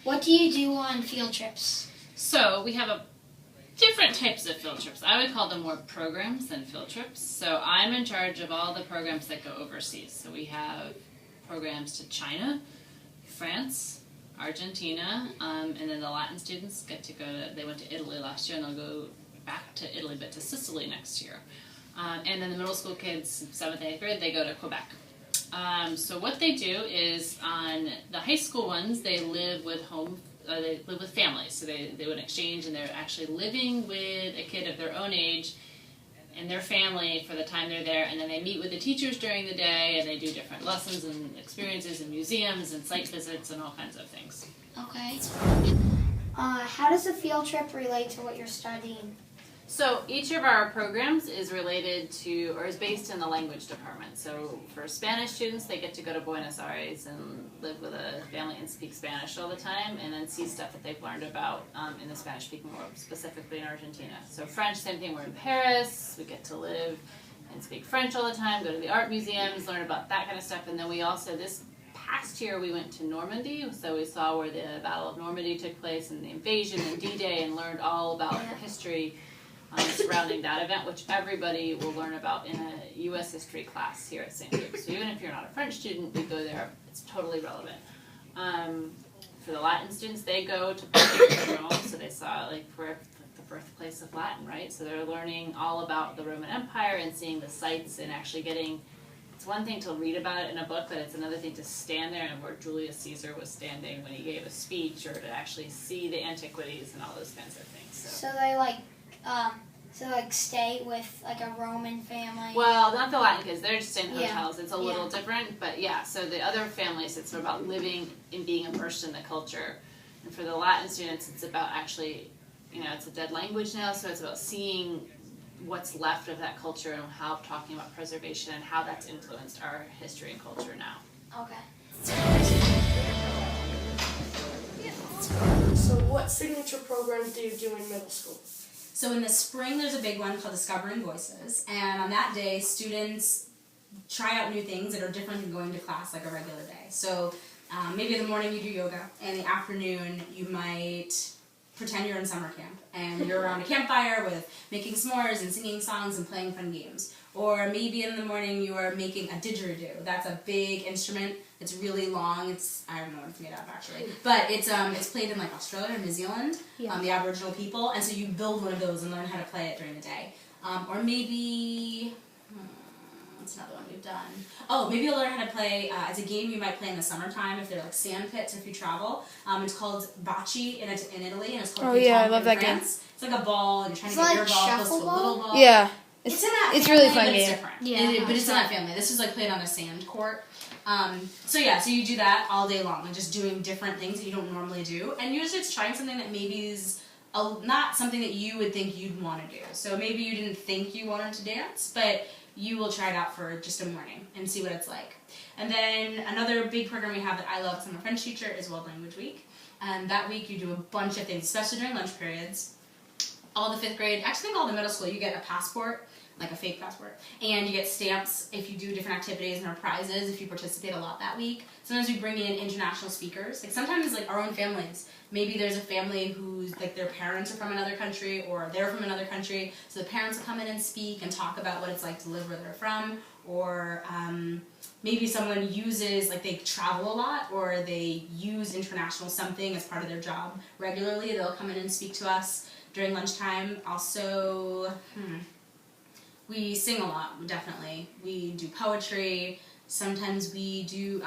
What do you do on field trips? So we have different types of field trips. I would call them more programs than field trips. So I'm in charge of all the programs that go overseas. So we have programs to China, France, Argentina, and then the Latin students get to they went to Italy last year and they'll go back to Italy but to Sicily next year. And then the middle school kids, 7th and 8th grade, they go to Quebec. So what they do is on the high school ones, they live with families. So they would exchange and they're actually living with a kid of their own age and their family for the time they're there, and then they meet with the teachers during the day and they do different lessons and experiences and museums and site visits and all kinds of things. Okay. How does a field trip relate to what you're studying? So each of our programs is related to, or is based in the language department. So for Spanish students, they get to go to Buenos Aires and live with a family and speak Spanish all the time, and then see stuff that they've learned about in the Spanish-speaking world, specifically in Argentina. So French, same thing, we're in Paris, we get to live and speak French all the time, go to the art museums, learn about that kind of stuff, and then we also, this past year, we went to Normandy, so we saw where the Battle of Normandy took place and the invasion and D-Day, and learned all about the history surrounding that event, which everybody will learn about in a U.S. history class here at St. Luke's. So even if you're not a French student, we go there, it's totally relevant. For the Latin students, they go to Rome, so they saw the birthplace of Latin, right? So they're learning all about the Roman Empire and seeing the sites and actually getting, it's one thing to read about it in a book, but it's another thing to stand there and where Julius Caesar was standing when he gave a speech, or to actually see the antiquities and all those kinds of things. So they stay with a Roman family? Well, not the Latin kids, they're just in hotels. It's a little different, but yeah, so the other families, it's about living and being immersed in the culture. And for the Latin students, it's about actually, it's a dead language now, so it's about seeing what's left of that culture and how talking about preservation and how that's influenced our history and culture now. Okay. So what signature programs do you do in middle school? So in the spring, there's a big one called Discovering Voices, and on that day, students try out new things that are different than going to class like a regular day. So maybe in the morning you do yoga, and in the afternoon you might pretend you're in summer camp, and you're around a campfire with making s'mores and singing songs and playing fun games. Or maybe in the morning you are making a didgeridoo. That's a big instrument. It's really long. I don't know what it's made of actually, but it's played in Australia or New Zealand, the Aboriginal people, and so you build one of those and learn how to play it during the day. Or maybe what's another one we've done? Oh, maybe you'll learn how to play. It's a game you might play in the summertime if they're sand pits if you travel. It's called bocce in Italy, and it's called I love that game. It's like a ball, and you're trying to get your ball close to a little ball. Yeah. It's in that it's family, really fun but game. It's different. Yeah. But it's in that family. This is played on a sand court. So you do that all day long, just doing different things that you don't normally do. And usually it's trying something that maybe is not something that you would think you'd want to do. So maybe you didn't think you wanted to dance, but you will try it out for just a morning and see what it's like. And then another big program we have that I love because I'm a French teacher is World Language Week. And that week you do a bunch of things, especially during lunch periods. All the 5th grade, actually I think all the middle school, you get a passport, like a fake passport, and you get stamps if you do different activities, and our prizes if you participate a lot that week. Sometimes we bring in international speakers, sometimes our own families. Maybe there's a family who's their parents are from another country, or they're from another country, so the parents will come in and speak and talk about what it's like to live where they're from. Or maybe someone uses, they travel a lot, or they use international something as part of their job regularly. They'll come in and speak to us during lunchtime. Also, we sing a lot, definitely. We do poetry. Sometimes we do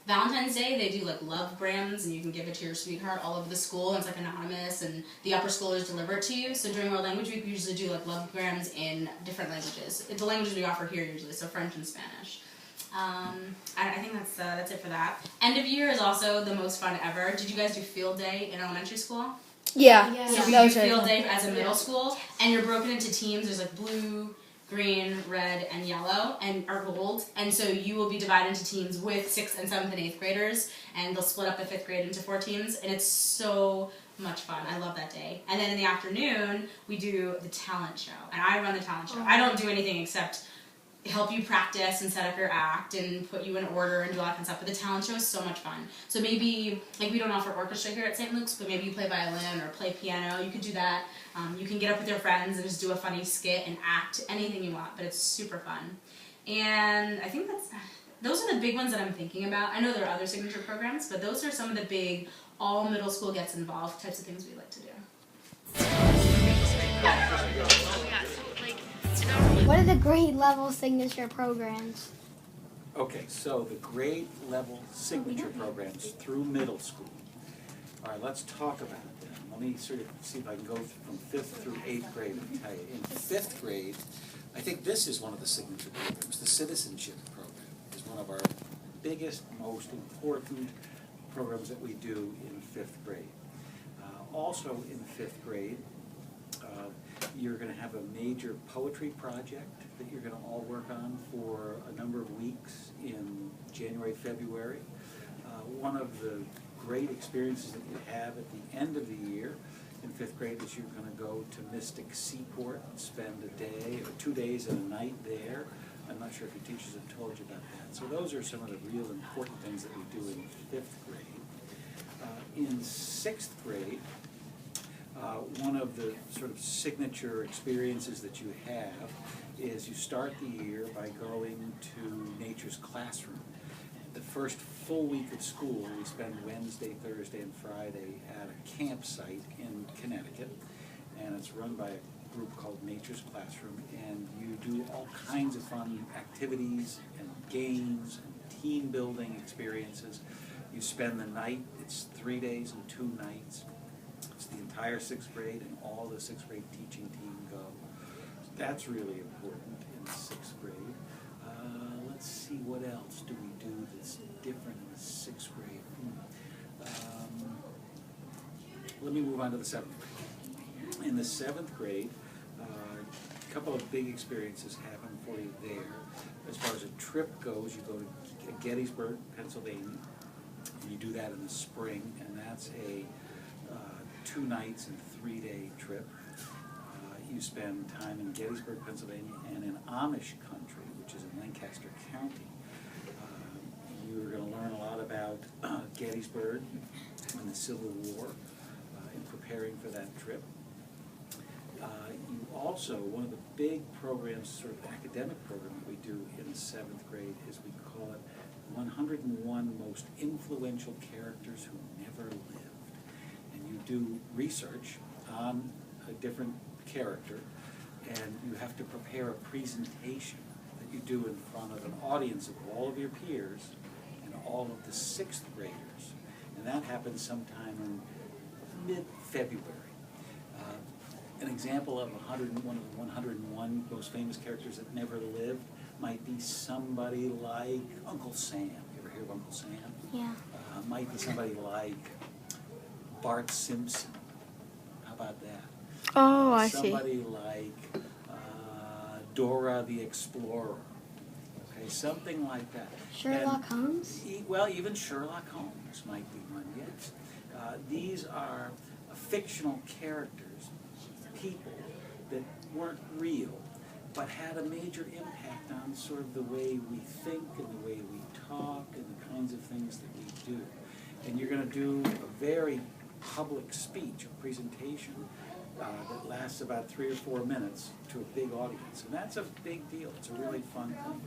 Valentine's Day. They do love grams, and you can give it to your sweetheart all over the school, and it's anonymous, and the upper schoolers deliver it to you. So during World Language Week, we usually do love grams in different languages. It's the languages we offer here usually, so French and Spanish. I think that's it for that. End of year is also the most fun ever. Did you guys do field day in elementary school? Yeah. So we do field day as a middle school, and you're broken into teams. There's blue, green, red, and yellow, or gold. And so you will be divided into teams with 6th and 7th and 8th graders, and they'll split up the 5th grade into 4 teams, and it's so much fun. I love that day. And then in the afternoon, we do the talent show, and I run the talent show. I don't do anything except help you practice and set up your act and put you in order and do all that kind of stuff. But the talent show is so much fun. So maybe, like, we don't offer orchestra here at St. Luke's, but maybe you play violin or play piano. You could do that. You can get up with your friends and just do a funny skit and act, anything you want, but it's super fun. And I think those are the big ones that I'm thinking about. I know there are other signature programs, but those are some of the big, all middle school gets involved types of things we like to do. What are the grade level signature programs? Okay, so the grade level signature programs through middle school. All right, let's talk about it then. Let me sort of see if I can go from 5th through 8th grade and tell you. In 5th grade, I think this is one of the signature programs. The citizenship program is one of our biggest, most important programs that we do in 5th grade. Also in 5th grade, you're going to have a major poetry project that you're going to all work on for a number of weeks in January, February. One of the great experiences that you have at the end of the year in 5th grade is you're going to go to Mystic Seaport and spend a day or 2 days and a night there. I'm not sure if your teachers have told you about that. So those are some of the real important things that we do in 5th grade. In 6th grade, one of the sort of signature experiences that you have is you start the year by going to Nature's Classroom. The first full week of school, we spend Wednesday, Thursday, and Friday at a campsite in Connecticut, and it's run by a group called Nature's Classroom, and you do all kinds of fun activities and games and team building experiences. You spend the night, it's 3 days and 2 nights. It's the entire 6th grade, and all the 6th grade teaching team go. That's really important in 6th grade. Let's see, what else do we do that's different in the 6th grade? Let me move on to the 7th grade. In the 7th grade, a couple of big experiences happen for you there. As far as a trip goes, you go to Gettysburg, Pennsylvania. You do that in the spring, and that's a 2 nights and 3 day trip. You spend time in Gettysburg, Pennsylvania, and in Amish country, which is in Lancaster County. You're going to learn a lot about Gettysburg and the Civil War in preparing for that trip. You also, one of the big programs, sort of academic program that we do in the 7th grade is we call it 101 Most Influential Characters Who Never Lived. And you do research on a different character, and you have to prepare a presentation that you do in front of an audience of all of your peers and all of the 6th graders. And that happens sometime in mid-February. An example of 101 most famous characters that never lived might be somebody like Uncle Sam. You ever hear of Uncle Sam? Yeah. Might be somebody like Bart Simpson. How about that? Oh, I see. Somebody like Dora the Explorer. Okay, something like that. Sherlock Holmes? Well, even Sherlock Holmes might be one, yes. These are fictional characters, people that weren't real, but had a major impact on sort of the way we think and the way we talk and the kinds of things that we do. And you're going to do a very public speech, a presentation that lasts about 3 or 4 minutes to a big audience. And that's a big deal. It's a really fun thing.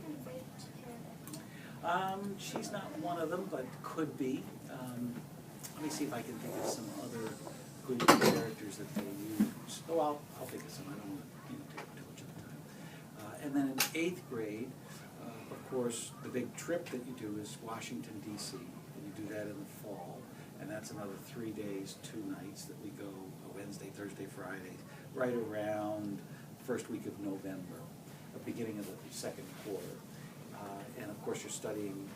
She's not one of them, but could be. Let me see if I can think of some other good characters that they use. Oh, I'll think of some. I don't want to take up too much of the time. And then in 8th grade, of course, the big trip that you do is Washington, D.C. And you do that in the fall. And that's another 3 days, 2 nights that we go Wednesday, Thursday, Friday, right around first week of November, the beginning of the 2nd quarter. And of course, you're studying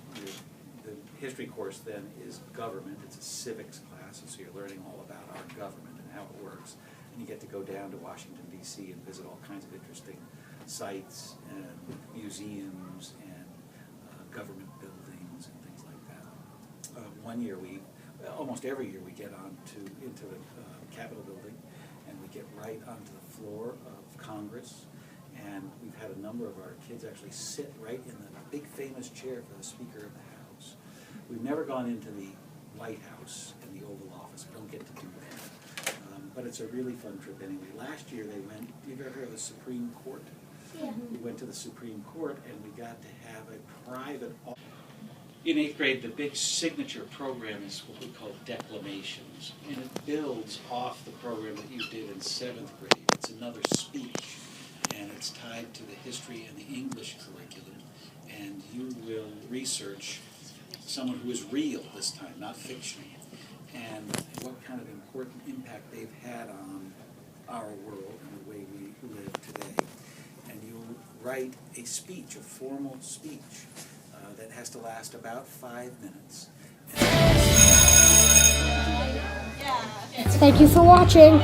the history course then is government. It's a civics class, and so you're learning all about our government and how it works. And you get to go down to Washington, D.C. and visit all kinds of interesting sites and museums and government buildings and things like that. One year almost every year we get into the Capitol building, and we get right onto the floor of Congress, And we've had a number of our kids actually sit right in the big famous chair for the Speaker of the House. We've never gone into the White House and the Oval Office. We don't get to do that. But it's a really fun trip anyway. Last year they went, you've ever heard of the Supreme Court? Yeah. We went to the Supreme Court and we got to have a private. In 8th grade, the big signature program is what we call declamations, and it builds off the program that you did in 7th grade. It's another speech, and it's tied to the history and the English curriculum, and you will research someone who is real this time, not fiction, and what kind of important impact they've had on our world and the way we live today. And you'll write a speech, a formal speech, that has to last about 5 minutes. Thank you for watching.